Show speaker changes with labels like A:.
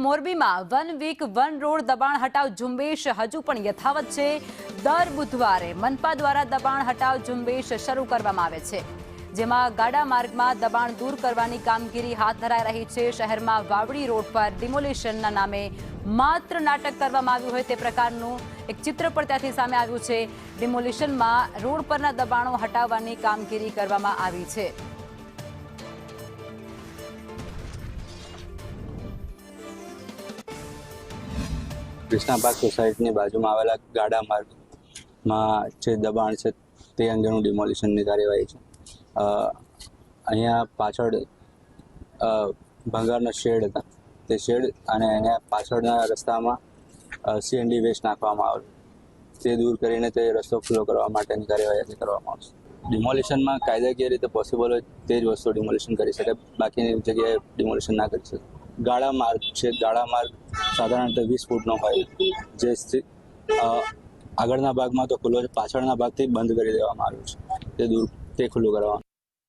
A: મોરબીમાં 1 week 1 road દબાણ હટાવ ઝુંબેશ હજુ પણ યથાવત છે। દર બુધવારે મનપા દ્વારા દબાણ હટાવ ઝુંબેશ શરૂ કરવામાં આવે છે, જેમાં ગાડા માર્ગમાં દબાણ દૂર કરવાની કામગીરી હાથ ધરાઈ રહી છે। શહેરમાં વાવડી રોડ પર ડિમોલિશનના નામે માત્ર નાટક કરવામાં આવ્યું હોય તે પ્રકારનું એક ચિત્ર પણ ત્યાંથી સામે આવ્યું છે। ડિમોલિશનમાં રોડ પરના દબાણો હટાવવાની કામગીરી કરવામાં આવી છે।
B: કૃષ્ણા પાર્ક સોસાયટીની બાજુમાં આવેલા ગાડા માર્ગમાં જે દબાણ છે તે અંગેનું ડિમોલિશનની કાર્યવાહી છે। અહીંયા પાછળ ભંગારના શેડ હતા, તે શેડ અને અહીંયા પાછળના રસ્તામાં સીએનડી વેસ્ટ નાખવામાં આવેલું, તે દૂર કરીને તે રસ્તો ખુલ્લો કરવા માટેની કાર્યવાહી કરવામાં આવશે। ડિમોલિશનમાં કાયદાકીય રીતે પોસિબલ હોય તે જ વસ્તુ ડિમોલિશન કરી શકે, બાકીની જગ્યાએ ડિમોલિશન ના કરી શકે। ગાળા માર્ગ છે, ગાળા માર્ગ સાધારણતઃ 20 ફૂટનો હોય, જે આગળના ભાગમાં તો ખુલ્લો છે, પાછળના ભાગથી બંધ કરી દેવામાં આવ્યું છે, તે ખુલ્લું કરવામાં